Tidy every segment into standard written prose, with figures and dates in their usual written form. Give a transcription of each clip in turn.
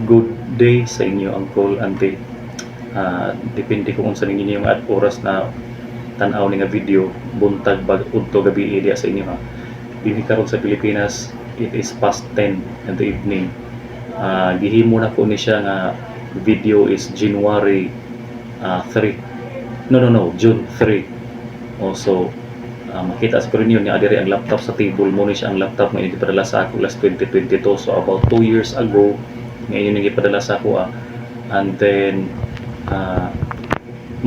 Good day sa inyo, Uncle, Auntie. Depende kung unsa ninyo yung oras na tanaw ni nga video, buntag bag udto gabi diya sa inyo ha. Dili karon sa Pilipinas, it is past 10 in the evening. Gihimo na ko ni siya nga video is January 3. No, June 3. Also, makita siguro niyo ni adiri ang laptop sa table mo ni siya ang laptop nga ipadala sa ako last 2022, so about 2 years ago ngayon yung ipadala sa ako and then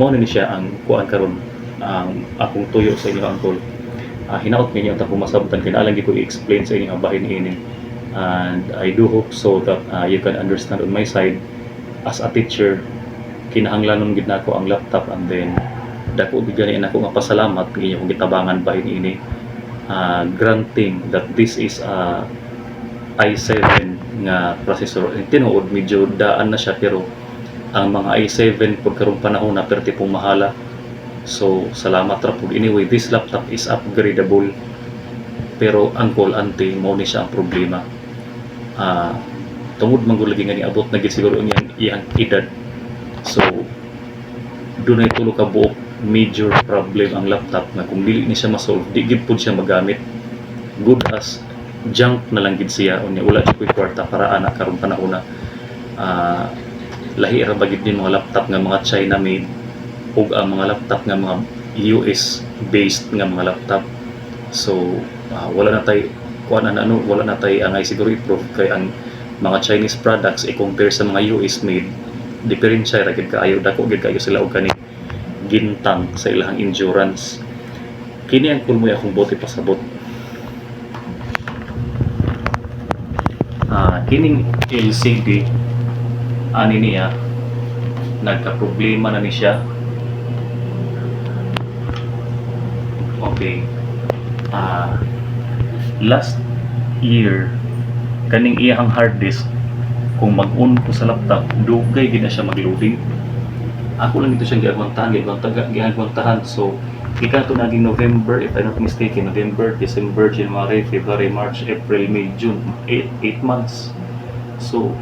mo ni siya ang kuan karon ang akong tuyo sa inyo, Uncle. Hinaot ninyo ta pumasabtan kinalang ko i-explain sa inyo ang bahin ini, and I do hope so that you can understand on my side. As a teacher, kinahanglanon gid nako ang laptop, and then dako gid gani nako nga pasalamat kay akong gitabangan bahin ini, granting that this is a i7 nga processor. Tinuod medyo daan na siya, pero ang mga i7 pag karong panahon na perti pong mahala. So salamat ra pud. Anyway, this laptop is upgradable, pero Uncle, Auntie, mao ni siya ang problema. Tungod man gud lagi nga niabot na gid siguro ang iyang edad. So dunay tulo ka buok major problem ang laptop nga kung dili ni siya ma-solve, di gid pud siya magamit. Good as junk na lang gid siya, unya wala jud koy kwarta para ana karong panahon na lahi ra bagid din mga laptop nga mga China made ug ang mga laptop nga mga US based nga mga laptop. So wala na tay kuan wala na tay angay siguro i-prove kay ang mga Chinese products i-compare sa mga US made, diferensya ra gid kaayo, dako gid kaayo sila og kani gintang sa ilahang endurance. Kini ang kulmoy akong bote pasabot. Kining LCD ani niya nagka-problema na ni siya. Okay, last year kaning iyang hard disk kung mag-on ko sa laptop, dugay gid na siya mag-loading. Ako lang ito siyang giagwantahan. So ikato naging November, if I'm not mistaken, November, December, January, February, March, April, May, June, 8 months. So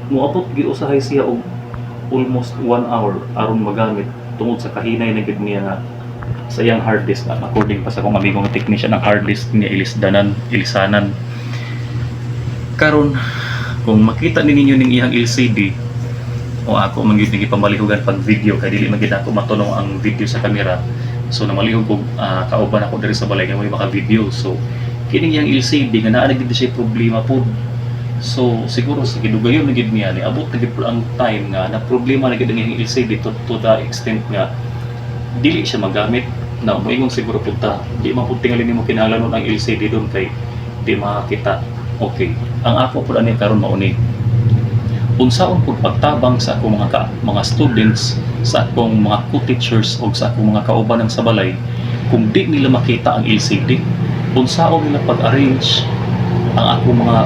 moabot gid usahay siya og almost 1 hour aron magamit tungod sa kahinay na gid niya nga sa iyang hard disk. According pa sa akong amigong technician, ang hard disk niya ilisanan. Karon kung makita ninyo ning iyang LCD, o ako man gyud pamalihugan pag video kay dili man gyud ako matulong ang video sa camera. So namalihog ko kauban ako diri sa balay nga may maka video. So kining iyang LCD nga naa na gid siya problema pod. So siguro sa gidugayon na gid niya ni abot na gid ang time nga na problema na gid ang iyang LCD to the extent nga dili siya magamit. Na moingon siguro pud ta di man pud tingali nimo kinahanglan ang LCD don kay di makita. Okay, ang ako pud ani karon mao ni unsaon pud pagtabang sa akong mga students, sa akong mga co-teachers o sa akong mga kauban sa balay kung di nila makita ang LCD. Unsaon nila pag-arrange ang akong mga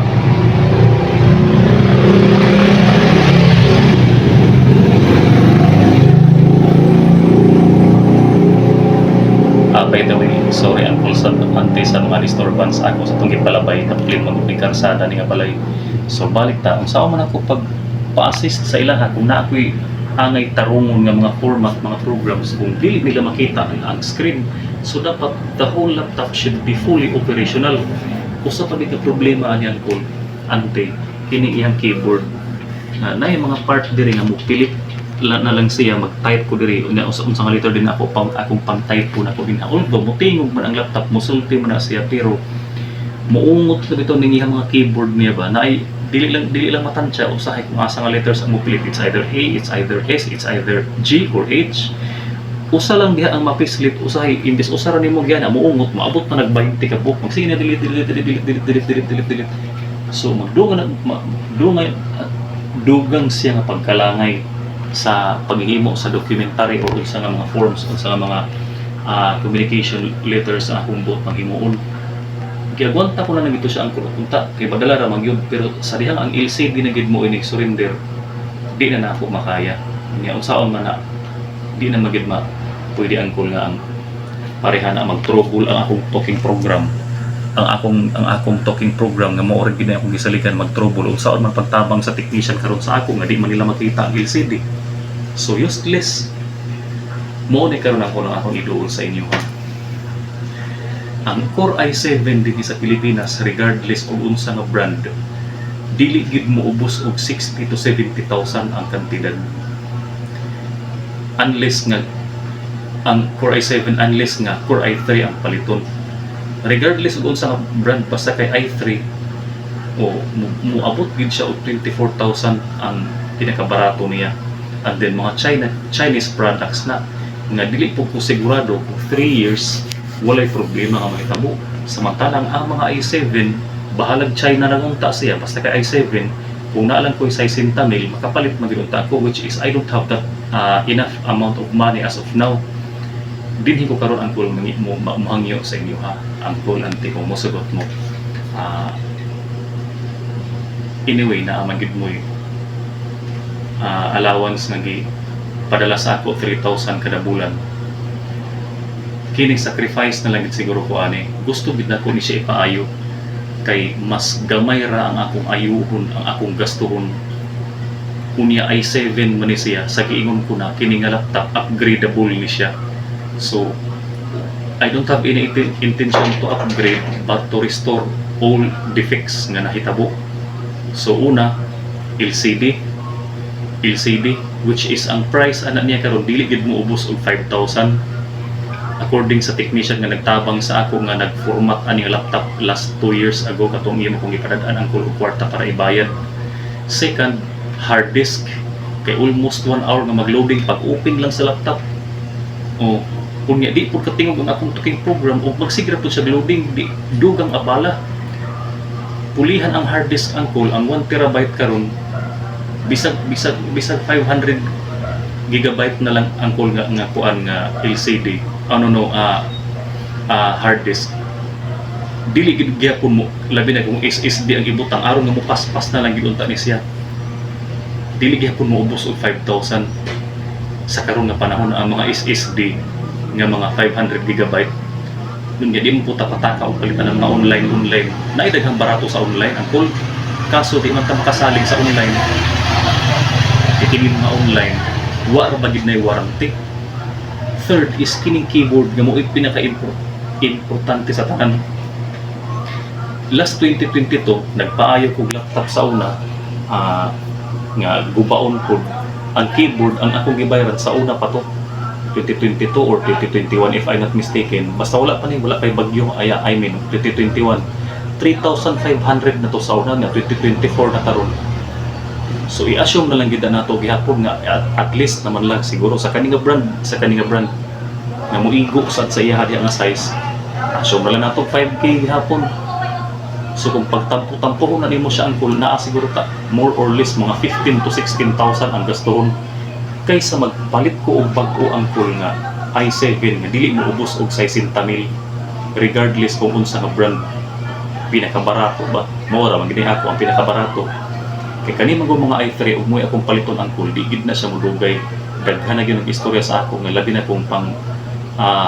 by the way, sorry Uncle sa Auntie sa mga disturbance ako sa itong gipalabay kapilin mag-uning karsada ni nga balay. So balik ta, unsaon man ako pa-assist sa ilaha kung na ako'y angay tarungon nga mga format, mga programs kung dili nila makita ang screen. So dapat the whole laptop should be fully operational. Usa pa ka problema ani Uncle, Auntie, kini iyang keyboard na yung mga part diri nga mo pilit na lang siya mag-type ko diri unsang letter din ako akong pang-type po na ko din. Although mutingog man ang laptop, musulti man na siya, pero muungot na bitaw ning iyang mga keyboard niya ba na ay dili lang matansya usahay kung asa nga letters ang mupilit. It's either A, it's either S, it's either G or H. Usa lang diha ang mapislit, usahay imbes usa ra nimo gyana muungot, maabot na nag-20 ka book, magsina delete. So dugang siya nga pagkalangay sa paghihimo sa documentary o sa nga mga forms o sa nga mga communication letters ang akong buot panghimuon. Giagwanta ko na nagito siya ang kunta kay padala ra magyud, pero sa dihang ang LCD na gid mo inig surrender, di na ako makaya. Nya unsaon man na di na magid pwede ang nga ang pareha na mag-trouble ang akong talking program. ang akong talking program nga mao ora gid akong gisalikan mag-trouble ug saon man pagtabang sa technician karon sa ako nga di man nila makita ang LCD. So useless. Mo ni karon ako ng akong iduol sa inyo ha. Ang Core i7 din sa Pilipinas regardless og unsa nga brand dili gid mo ubos og 60 to 70,000 ang kantidad. Unless nga ang Core i7 unless nga Core i3 ang paliton. Regardless kung sa brand basta kay i3 o muabot gid siya og 24,000 ang pinakabarato niya. And then mga Chinese products na nga dili po ko sigurado kung 3 years walay problema ang mahitabo. Samantalang ang mga i7 bahalag China na unta siya basta kay i7 kung naalang ko sa 60,000 makapalit magilunta ko, which is I don't have that enough amount of money as of now. Dinhi ko karon ang cool mo mahangyo sa inyo ha. Ang cool anti ko mo sagot mo. Anyway na amagid mo allowance nga padala sa ako 3,000 kada bulan. Kining sacrifice na lang gid siguro ko ani. Gusto gid nako ni siya ipaayo kay mas gamay ra ang akong ayuhon, ang akong gastuhon. Unya i7 man ni siya sa giingon ko na kini nga laptop upgradable ni siya. So I don't have any intention to upgrade but to restore all defects nga nahitabo. So una, LCD which is ang price ana niya karon dili gid mo ubos og 5,000 according sa technician nga nagtabang sa ako nga nagformat ani laptop last 2 years ago katong imo kong ipadadaan ang kulo kwarta para ibayad. Second, hard disk kay almost 1 hour nga magloading pag open lang sa laptop. O kunya di po katingog ang akong talking program o magsigra po sa loading di dugang abala. Pulihan ang hard disk ang call ang 1 terabyte karon bisag 500 gigabyte na lang ang call nga kuan nga LCD hard disk. Dili gid gyapon mo labi na kung SSD ang ibutang aron nga mo paspas na lang gid unta ni siya. Dili gyapon mo ubos og 5,000 sa karon nga panahon ang mga SSD nga mga 500 gigabyte. Nun nga di mo puta pataka og palitan ng mga online naidaghang barato sa online ang call. Kaso di man ta makasalig sa online. Itingin mga online wa ra bagid na warranty. Third is kining keyboard nga mo pinaka-importante sa tanan. Last 2022 nagpaayo kog laptop sa una nga gubaon ko ang keyboard ang akong gibayaran sa una pa to 2022 or 2021 if I'm not mistaken. Basta wala kay bagyo I mean 2021 3,500 na to sa una nga 2024 na karon. So i-assume na lang gid nato gihapon nga at least naman lang siguro sa kaninga brand nga moigo sa iya diha nga size. Assume na lang nato 5K gihapon. So kung pagtampo-tampo na nimo siya ang cool naa siguro ta more or less mga 15 to 16,000 ang gastuhon kaysa magpalit ko og bag-o ang cool nga i7 nga dili mo ubos og 60,000 regardless kung unsa nga brand. Pinakabarato ba? Mao ra man gid ako ang pinakabarato. Kay kani man mga i3 ug moy akong paliton ang cool, di gid na siya modugay. Daghan na gyud ang istorya sa ako nga labi na kung pang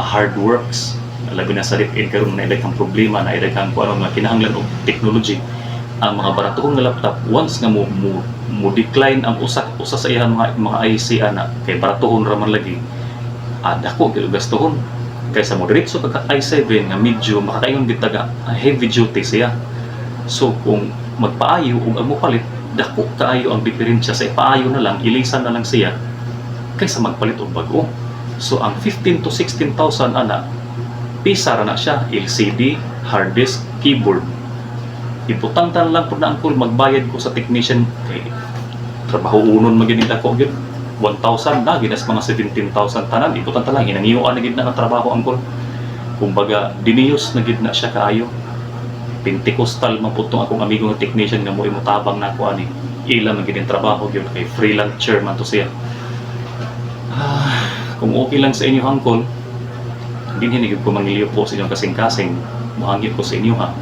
hard works, labi na sa live-in karon na idaghang problema na idaghang kuno nga kinahanglan og technology. Ang mga baratong nga laptop once nga mo decline ang usa sa iyang mga IC ana kay baratohon ra man lagi. Dako gyud gastuhon kaysa mo diretso pagka i7 nga medyo makakaingon gid taga heavy duty siya. So kung magpaayo ug ang mopalit dako kaayo ang diferensya sa ipaayo na lang ilisan na lang siya kaysa magpalit og bag-o. So ang 15 to 16,000 ana pisa ra na siya LCD, hard disk, keyboard. Iputangtan lang pud na ang cool magbayad ko sa technician kay trabaho unon magid ako gyud 1,000 na ginas mga 17,000 tanan iputangtan lang hinangiyoan na gid na trabaho ang cool. Kumbaga diniyos na gid na siya kaayo. Pentecostal man pud tong akong amigo nga technician nga mo imutabang na ako ani ila man gid trabaho gyud kay freelancer man to siya. Kung okay lang sa inyo hangkol dinhi ni ko mangiliyo po sa inyong kasing-kasing mahangit ko sa inyo ha.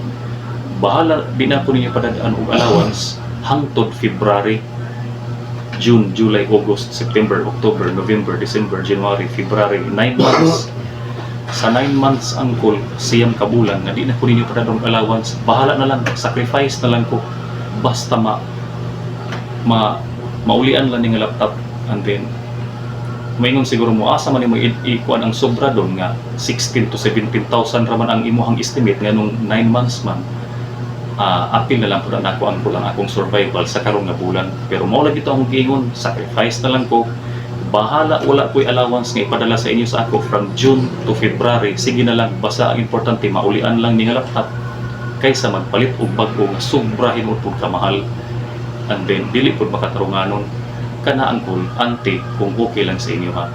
Bahala di na ko ninyo padadaan og allowance hangtod February, June, July, August, September, October, November, December, January, February, 9 months. sa 9 months uncle siyam kabulan nga di na ko ninyo padadong allowance, bahala na lang, sacrifice na lang ko basta maulian lang ning laptop. And then maingon siguro mo asa man mo ikuan ang sobra doon nga 16 to 17,000 raman ang imuhang estimate nga nung 9 months man. Apil na lang po na nakuan ko lang akong survival sa karong nga bulan, pero mao lagi ito akong giingon, sacrifice na lang ko, bahala, wala ko'y allowance nga ipadala sa inyo sa ako from June to February, sige na lang, basta ang importante maulian lang ni nga laptop kaysa magpalit og bag-o nga sobrahin mo pud kamahal. And then dili pud makatarunganon kana uncle, auntie, kung okay lang sa inyo ha.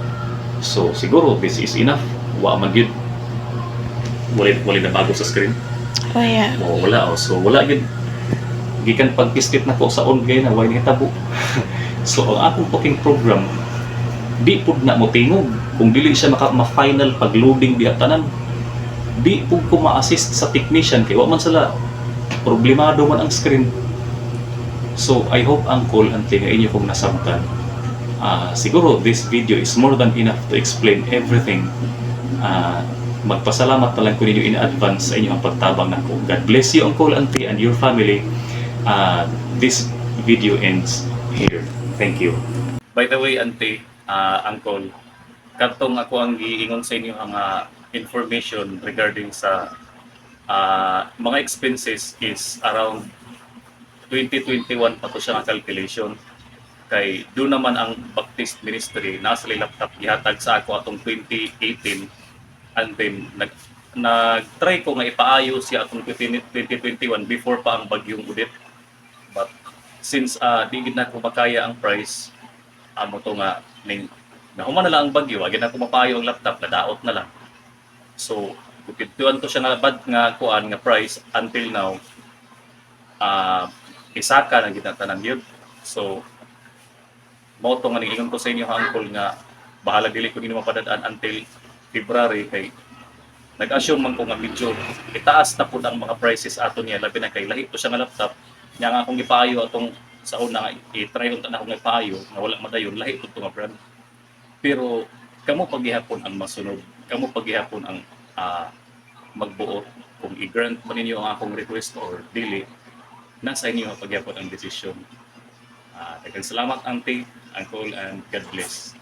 So siguro this is enough, wa man gyud wala na bago sa screen. Oh yeah. Wala. So wala gyud gikan pagpistit na ko sa on gay na way nahitabo. So ang akong talking program di pud na mo tingog kung dili siya ma-final pag loading diha tanan. Di pud ko ma-assist sa technician kay wa man sila problemado man ang screen. So I hope uncle auntie nga inyo kong nasabtan. Siguro this video is more than enough to explain everything. Magpasalamat na lang ko ninyo in advance sa inyong pagtabang nako. God bless you, uncle, auntie, and your family. This video ends here. Thank you. By the way, auntie, uncle, katong ako ang giingon sa inyo ang information regarding sa mga expenses is around 2021 pa to siya nga calculation. Kay doon naman ang Baptist Ministry nasa laptop gihatag sa ako atong 2018. And then nag-try ko nga ipaayo siya atong 2021 before pa ang bagyong Udit. But since di gid na ko makaya ang price, amo to nga ning nahuman na lang ang bagyo, agad na ko mapaayo ang laptop, nadaot na lang. So kupituan ko siya nga bad nga kuan nga price until now. Isaka na gid na tanan yun. So mao to nga ningon ko sa inyo uncle nga bahala dili ko ninyo mapadadaan until February kay nag-assume man ko nga medyo itaas na pud ang mga prices ato niya, labi na kay lahi to siya nga laptop nya nga akong ipaayo atong sa una nga i-try unta na akong ipaayo nga wala madayon, lahi pud to nga brand. Pero kamo paghihapon ang masunod, kamo paghihapon ang magbuo kung i-grant man ninyo ang akong request or dili, nasa inyo paghihapon ang desisyon. Daghang salamat auntie, uncle, and God bless.